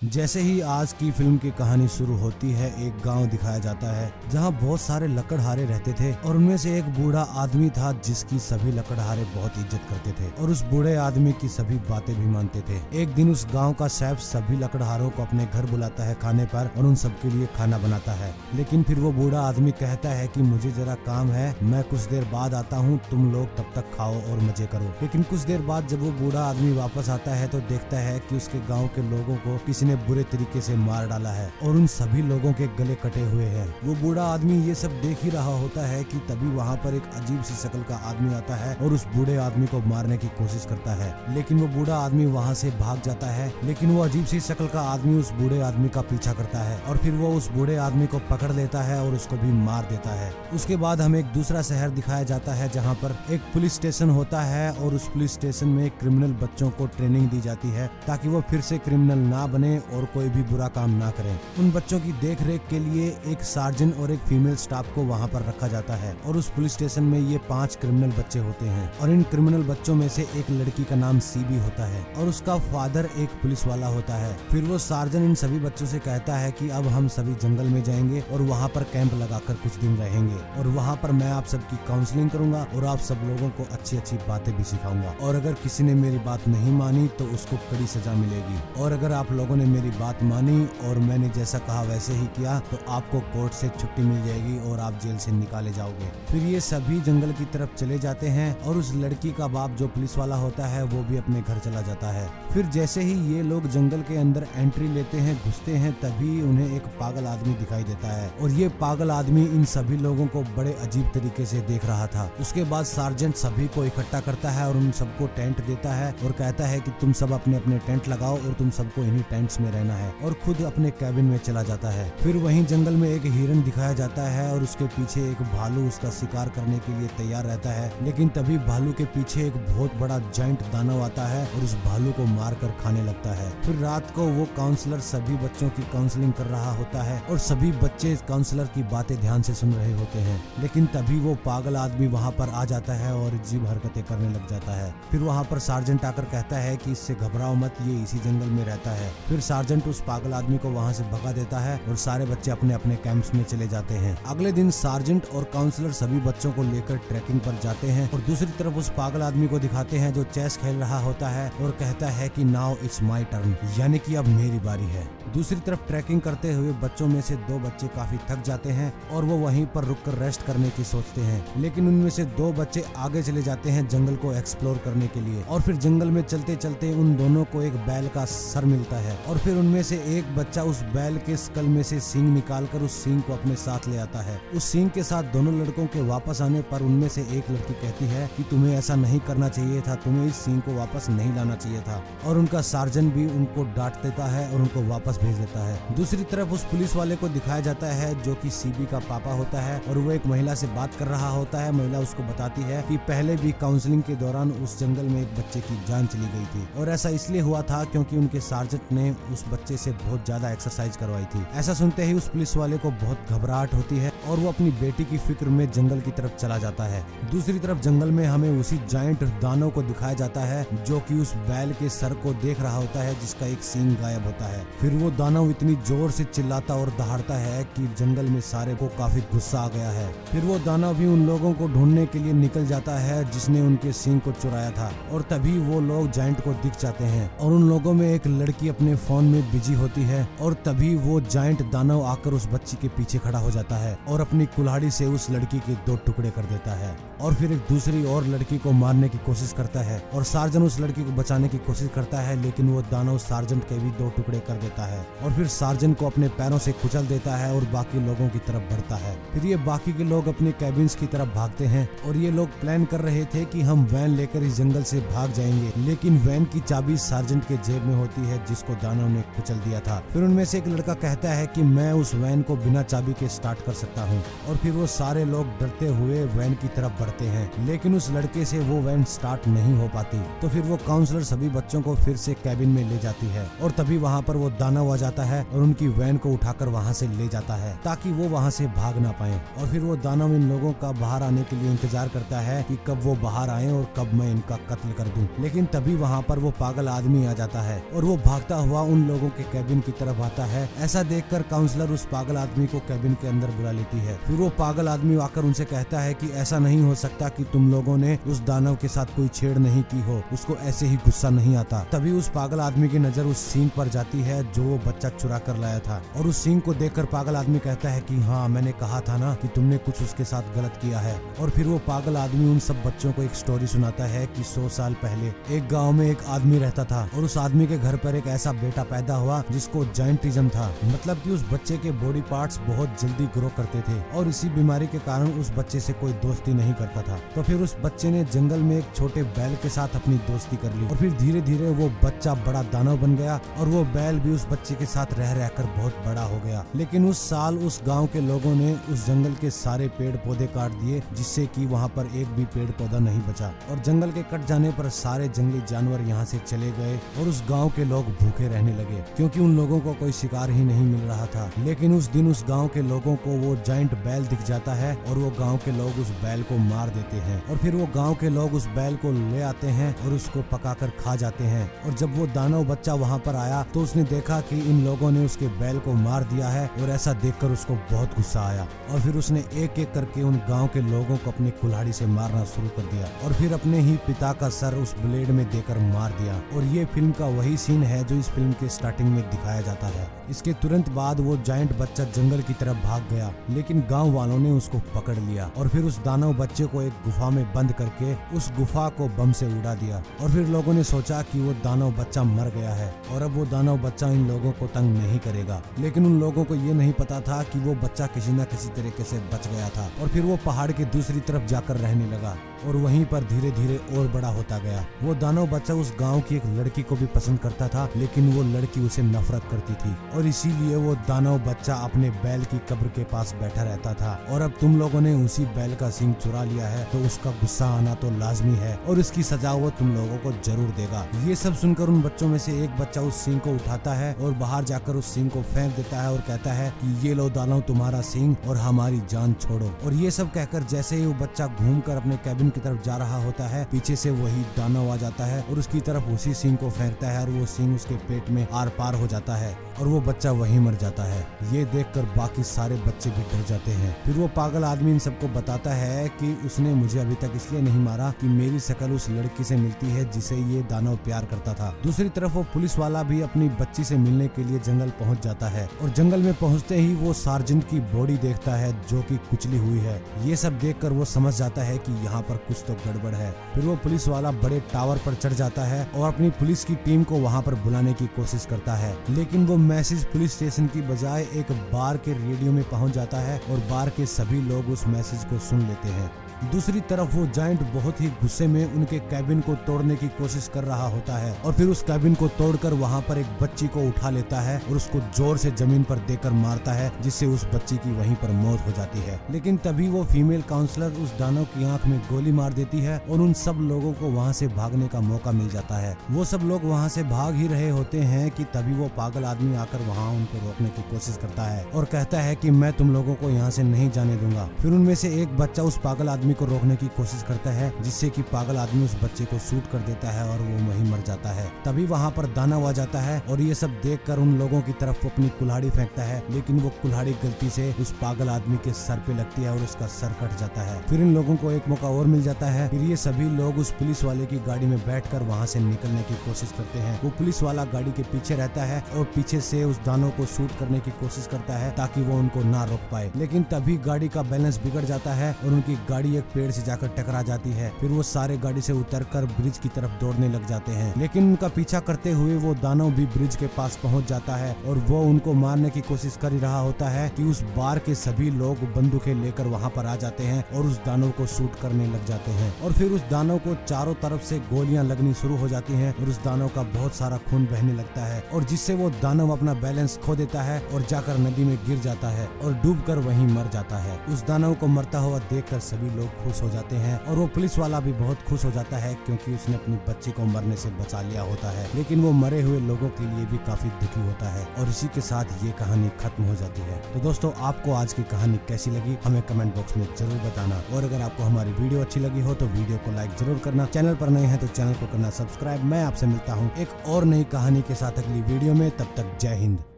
जैसे ही आज की फिल्म की कहानी शुरू होती है, एक गांव दिखाया जाता है जहां बहुत सारे लकड़हारे रहते थे और उनमें से एक बूढ़ा आदमी था जिसकी सभी लकड़हारे बहुत इज्जत करते थे और उस बूढ़े आदमी की सभी बातें भी मानते थे। एक दिन उस गांव का सैफ सभी लकड़हारों को अपने घर बुलाता है खाने पर और उन सबके लिए खाना बनाता है। लेकिन फिर वो बूढ़ा आदमी कहता है कि मुझे जरा काम है, मैं कुछ देर बाद आता हूँ, तुम लोग तब तक खाओ और मजे करो। लेकिन कुछ देर बाद जब वो बूढ़ा आदमी वापस आता है तो देखता है कि उसके गाँव के लोगों को किसी ने बुरे तरीके से मार डाला है और उन सभी लोगों के गले कटे हुए हैं। वो बूढ़ा आदमी ये सब देख ही रहा होता है कि तभी वहाँ पर एक अजीब सी शक्ल का आदमी आता है और उस बूढ़े आदमी को मारने की कोशिश करता है। लेकिन वो बूढ़ा आदमी वहाँ से भाग जाता है। लेकिन वो अजीब सी शक्ल का आदमी उस बूढ़े आदमी का पीछा करता है और फिर वो उस बूढ़े आदमी को पकड़ लेता है और उसको भी मार देता है। उसके बाद हमें एक दूसरा शहर दिखाया जाता है जहाँ पर एक पुलिस स्टेशन होता है और उस पुलिस स्टेशन में क्रिमिनल बच्चों को ट्रेनिंग दी जाती है ताकि वो फिर से क्रिमिनल ना बने और कोई भी बुरा काम ना करें। उन बच्चों की देखरेख के लिए एक सार्जेंट और एक फीमेल स्टाफ को वहाँ पर रखा जाता है और उस पुलिस स्टेशन में ये 5 क्रिमिनल बच्चे होते हैं और इन क्रिमिनल बच्चों में से एक लड़की का नाम सीबी होता है और उसका फादर एक पुलिस वाला होता है। फिर वो सार्जेंट इन सभी बच्चों से कहता है कि अब हम सभी जंगल में जाएंगे और वहाँ पर कैंप लगाकर कुछ दिन रहेंगे और वहाँ पर मैं आप सबकी काउंसलिंग करूंगा और आप सब लोगों को अच्छी अच्छी बातें भी सिखाऊंगा और अगर किसी ने मेरी बात नहीं मानी तो उसको कड़ी सजा मिलेगी और अगर आप लोगों ने मेरी बात मानी और मैंने जैसा कहा वैसे ही किया तो आपको कोर्ट से छुट्टी मिल जाएगी और आप जेल से निकाले जाओगे। फिर ये सभी जंगल की तरफ चले जाते हैं और उस लड़की का बाप जो पुलिस वाला होता है वो भी अपने घर चला जाता है। फिर जैसे ही ये लोग जंगल के अंदर एंट्री लेते हैं, घुसते हैं, तभी उन्हें एक पागल आदमी दिखाई देता है और ये पागल आदमी इन सभी लोगों को बड़े अजीब तरीके से देख रहा था। उसके बाद सार्जेंट सभी को इकट्ठा करता है और उन सबको टेंट देता है और कहता है कि तुम सब अपने अपने टेंट लगाओ और तुम सबको इन्हीं टेंट्स में रहना है और खुद अपने कैबिन में चला जाता है। फिर वहीं जंगल में एक हिरन दिखाया जाता है और उसके पीछे एक भालू उसका शिकार करने के लिए तैयार रहता है। लेकिन तभी भालू के पीछे एक बहुत बड़ा जाइंट दानव आता है और उस भालू को मार कर खाने लगता है। फिर रात को वो काउंसलर सभी बच्चों की काउंसलिंग कर रहा होता है और सभी बच्चे काउंसलर की बातें ध्यान से सुन रहे होते हैं। लेकिन तभी वो पागल आदमी वहाँ पर आ जाता है और अजीब हरकतें करने लग जाता है। फिर वहाँ पर सार्जेंट आकर कहता है कि इससे घबराओ मत, ये इसी जंगल में रहता है। फिर सार्जेंट उस पागल आदमी को वहाँ से भगा देता है और सारे बच्चे अपने अपने कैंप्स में चले जाते हैं। अगले दिन सार्जेंट और काउंसलर सभी बच्चों को लेकर ट्रैकिंग पर जाते हैं और दूसरी तरफ उस पागल आदमी को दिखाते हैं जो चेस खेल रहा होता है और कहता है कि नाउ इट्स माय टर्न, यानी कि अब मेरी बारी है। दूसरी तरफ ट्रैकिंग करते हुए बच्चों में से 2 बच्चे काफी थक जाते हैं और वो वहीं पर रुककर रेस्ट करने की सोचते हैं। लेकिन उनमें से 2 बच्चे आगे चले जाते हैं जंगल को एक्सप्लोर करने के लिए और फिर जंगल में चलते चलते उन दोनों को एक बैल का सर मिलता है और फिर उनमें से एक बच्चा उस बैल के स्कल में से सींग निकालकर उस सींग को अपने साथ ले आता है। उस सींग के साथ दोनों लड़कों के वापस आने पर उनमें से एक लड़की कहती है कि तुम्हें ऐसा नहीं करना चाहिए था, तुम्हें इस सींग को वापस नहीं लाना चाहिए था और उनका सार्जेंट भी उनको डांट देता है और उनको वापस भेज देता है। दूसरी तरफ उस पुलिस वाले को दिखाया जाता है जो कि सीबी का पापा होता है और वो एक महिला से बात कर रहा होता है। महिला उसको बताती है कि पहले भी काउंसलिंग के दौरान उस जंगल में एक बच्चे की जान चली गई थी और ऐसा इसलिए हुआ था क्योंकि उनके सार्जेंट ने उस बच्चे से बहुत ज्यादा एक्सरसाइज करवाई थी। ऐसा सुनते ही उस पुलिस वाले को बहुत घबराहट होती है और वो अपनी बेटी की फिक्र में जंगल की तरफ चला जाता है। दूसरी तरफ जंगल में हमें उसी जायंट दानव को दिखाया जाता है जो कि उस बैल के सर को देख रहा होता है जिसका एक सींग गायब होता है। फिर वो दानव इतनी जोर से चिल्लाता और दहाड़ता है कि जंगल में सारे को काफी गुस्सा आ गया है। फिर वो दानव भी उन लोगों को ढूंढने के लिए निकल जाता है जिसने उनके सींग को चुराया था और तभी वो लोग जायंट को दिख जाते हैं और उन लोगों में एक लड़की अपने फोन में बिजी होती है और तभी वो जायंट दानव आकर उस बच्ची के पीछे खड़ा हो जाता है और अपनी कुल्हाड़ी से उस लड़की के 2 टुकड़े कर देता है और फिर एक दूसरी और लड़की को मारने की कोशिश करता है और सार्जेंट उस लड़की को बचाने की कोशिश करता है लेकिन वो दानव सार्जेंट के भी 2 टुकड़े कर देता है और फिर सार्जेंट को अपने पैरों से कुचल देता है और बाकी लोगों की तरफ बढ़ता है। फिर ये बाकी के लोग अपने कैबिन्स की तरफ भागते हैं और ये लोग प्लान कर रहे थे कि हम वैन लेकर इस जंगल से भाग जाएंगे, लेकिन वैन की चाबी सार्जेंट के जेब में होती है जिसको दानव ने कुचल दिया था। फिर उनमें से एक लड़का कहता है कि मैं उस वैन को बिना चाबी के स्टार्ट कर सकता हूँ और फिर वो सारे लोग डरते हुए वैन की तरफ बढ़ते हैं लेकिन उस लड़के से वो वैन स्टार्ट नहीं हो पाती। तो फिर वो काउंसलर सभी बच्चों को फिर से कैबिन में ले जाती है और तभी वहाँ पर वो दानव दानव आ जाता है और उनकी वैन को उठाकर वहाँ से ले जाता है ताकि वो वहाँ से भाग ना पाए। और फिर वो दानव इन लोगों का बाहर आने के लिए इंतजार करता है कि कब वो बाहर आए और कब मैं इनका कत्ल कर दूं। लेकिन तभी वहाँ पर वो पागल आदमी आ जाता है और वो भागता हुआ उन लोगों के कैबिन की तरफ आता है। ऐसा देखकर काउंसलर उस पागल आदमी को कैबिन के अंदर बुला लेती है। फिर वो पागल आदमी आकर उनसे कहता है कि ऐसा नहीं हो सकता कि तुम लोगों ने उस दानव के साथ कोई छेड़ नहीं की हो, उसको ऐसे ही गुस्सा नहीं आता। तभी उस पागल आदमी की नजर उस सींग पर जाती है जो वो बच्चा चुरा कर लाया था और उस सींग को देखकर पागल आदमी कहता है कि हाँ, मैंने कहा था ना कि तुमने कुछ उसके साथ गलत किया है। और फिर वो पागल आदमी उन सब बच्चों को एक स्टोरी सुनाता है कि 100 साल पहले एक गांव में एक आदमी रहता था और उस आदमी के घर पर एक ऐसा बेटा पैदा हुआ जिसको जायंटिज्म था, मतलब कि उस बच्चे के बॉडी पार्ट्स बहुत जल्दी ग्रो करते थे और इसी बीमारी के कारण उस बच्चे से कोई दोस्ती नहीं करता था। तो फिर उस बच्चे ने जंगल में एक छोटे बैल के साथ अपनी दोस्ती कर ली और फिर धीरे धीरे वो बच्चा बड़ा दानव बन गया और वो बैल भी उस बच्चे के साथ रह रहकर बहुत बड़ा हो गया। लेकिन उस साल उस गांव के लोगों ने उस जंगल के सारे पेड़ पौधे काट दिए जिससे कि वहाँ पर एक भी पेड़ पौधा नहीं बचा और जंगल के कट जाने पर सारे जंगली जानवर यहाँ से चले गए और उस गांव के लोग भूखे रहने लगे क्योंकि उन लोगों को कोई शिकार ही नहीं मिल रहा था। लेकिन उस दिन उस गांव के लोगों को वो जायंट बैल दिख जाता है और वो गांव के लोग उस बैल को मार देते हैं और फिर वो गांव के लोग उस बैल को ले आते हैं और उसको पकाकर खा जाते हैं। और जब वो दानव बच्चा वहाँ पर आया तो उसने देखा कि इन लोगों ने उसके बैल को मार दिया है और ऐसा देखकर उसको बहुत गुस्सा आया और फिर उसने एक एक करके उन गांव के लोगों को अपनी कुल्हाड़ी से मारना शुरू कर दिया और फिर अपने ही पिता का सर उस ब्लेड में देकर मार दिया। और ये फिल्म का वही सीन है जो इस फिल्म के स्टार्टिंग में दिखाया जाता है। इसके तुरंत बाद वो जायंट बच्चा जंगल की तरफ भाग गया लेकिन गांव वालों ने उसको पकड़ लिया और फिर उस दानव बच्चे को एक गुफा में बंद करके उस गुफा को बम से उड़ा दिया। और फिर लोगों ने सोचा कि वो दानव बच्चा मर गया है और अब वो दानव बच्चा इन लोगों को तंग नहीं करेगा। लेकिन उन लोगों को ये नहीं पता था कि वो बच्चा किसी न किसी तरीके से बच गया था और फिर वो पहाड़ की दूसरी तरफ जाकर रहने लगा और वहीं पर धीरे धीरे और बड़ा होता गया। वो दानव बच्चा उस गांव की एक लड़की को भी पसंद करता था लेकिन वो लड़की उसे नफरत करती थी और इसीलिए वो दानव बच्चा अपने बैल की कब्र के पास बैठा रहता था। और अब तुम लोगों ने उसी बैल का सींग चुरा लिया है तो उसका गुस्सा आना तो लाजमी है और इसकी सजा वो तुम लोगों को जरूर देगा। ये सब सुनकर उन बच्चों में से एक बच्चा उस सींग को उठाता है और बाहर जाकर उस सींग को फेंक देता है और कहता है कि ये लो दानव तुम्हारा सींग और हमारी जान छोड़ो। और ये सब कहकर जैसे ही वो बच्चा घूमकर अपने कैबिन की तरफ जा रहा होता है पीछे से वही दानव आ जाता है और उसकी तरफ उसी सींग को फेंकता है और वो सींग उसके पेट में आर पार हो जाता है और वो बच्चा वहीं मर जाता है। ये देखकर बाकी सारे बच्चे भी डर जाते हैं। फिर वो पागल आदमी इन सबको बताता है कि उसने मुझे अभी तक इसलिए नहीं मारा कि मेरी शक्ल उस लड़की से मिलती है जिसे ये दानव प्यार करता था। दूसरी तरफ वो पुलिस वाला भी अपनी बच्ची से मिलने के लिए जंगल पहुंच जाता है और जंगल में पहुंचते ही वो सार्जेंट की बॉडी देखता है जो कि कुचली हुई है। ये सब देखकर वो समझ जाता है कि यहाँ पर कुछ तो गड़बड़ है। फिर वो पुलिस वाला बड़े टावर पर चढ़ जाता है और अपनी पुलिस की टीम को वहाँ पर बुलाने की कोशिश करता है लेकिन वो मैसेज पुलिस स्टेशन की बजाय एक बार के रेडियो में पहुंच जाता है और बार के सभी लोग उस मैसेज को सुन लेते हैं। दूसरी तरफ वो जायंट बहुत ही गुस्से में उनके कैबिन को तोड़ने की कोशिश कर रहा होता है और फिर उस कैबिन को तोड़कर वहाँ पर एक बच्ची को उठा लेता है और उसको जोर से जमीन पर देकर मारता है जिससे उस बच्ची की वहीं पर मौत हो जाती है। लेकिन तभी वो फीमेल काउंसलर उस दानव की आंख में गोली मार देती है और उन सब लोगों को वहाँ से भागने का मौका मिल जाता है। वो सब लोग वहाँ से भाग ही रहे होते हैं कि तभी वो पागल आदमी आकर वहाँ उनको रोकने की कोशिश करता है और कहता है कि मैं तुम लोगों को यहाँ से नहीं जाने दूंगा। फिर उनमें से एक बच्चा उस पागल आदमी को रोकने की कोशिश करता है जिससे कि पागल आदमी उस बच्चे को शूट कर देता है और वो वहीं मर जाता है। तभी वहाँ पर दानव आ जाता है और ये सब देखकर उन लोगों की तरफ अपनी कुल्हाड़ी फेंकता है लेकिन वो कुल्हाड़ी गलती से उस पागल आदमी के सर पे लगती है और उसका सर कट जाता है। फिर इन लोगों को एक मौका और मिल जाता है। फिर ये सभी लोग उस पुलिस वाले की गाड़ी में बैठकर वहाँ से निकलने की कोशिश करते हैं। वो पुलिस वाला गाड़ी के पीछे रहता है और पीछे से उस दानव को शूट करने की कोशिश करता है ताकि वो उनको ना रोक पाए। लेकिन तभी गाड़ी का बैलेंस बिगड़ जाता है और उनकी गाड़ी एक पेड़ से जाकर टकरा जाती है। फिर वो सारे गाड़ी से उतरकर ब्रिज की तरफ दौड़ने लग जाते हैं लेकिन उनका पीछा करते हुए वो दानव भी ब्रिज के पास पहुंच जाता है और वो उनको मारने की कोशिश कर ही रहा होता है कि उस बार के सभी लोग बंदूकें लेकर वहां पर आ जाते हैं और उस दानव को शूट करने लग जाते हैं और फिर उस दानव को चारों तरफ से गोलियां लगनी शुरू हो जाती हैं और उस दानव का बहुत सारा खून बहने लगता है और जिससे वो दानव अपना बैलेंस खो देता है और जाकर नदी में गिर जाता है और डूबकर वहीं मर जाता है। उस दानव को मरता हुआ देखकर सभी लोग खुश हो जाते हैं और वो पुलिस वाला भी बहुत खुश हो जाता है क्योंकि उसने अपनी बच्ची को मरने से बचा लिया होता है। लेकिन वो मरे हुए लोगों के लिए भी काफी दुखी होता है और इसी के साथ ये कहानी खत्म हो जाती है। तो दोस्तों, आपको आज की कहानी कैसी लगी हमें कमेंट बॉक्स में जरूर बताना, और अगर आपको हमारी वीडियो अच्छी लगी हो तो वीडियो को लाइक जरूर करना, चैनल पर नए हैं तो चैनल को करना सब्सक्राइब। मैं आपसे मिलता हूँ एक और नई कहानी के साथ अगली वीडियो में, तब तक जय हिंद।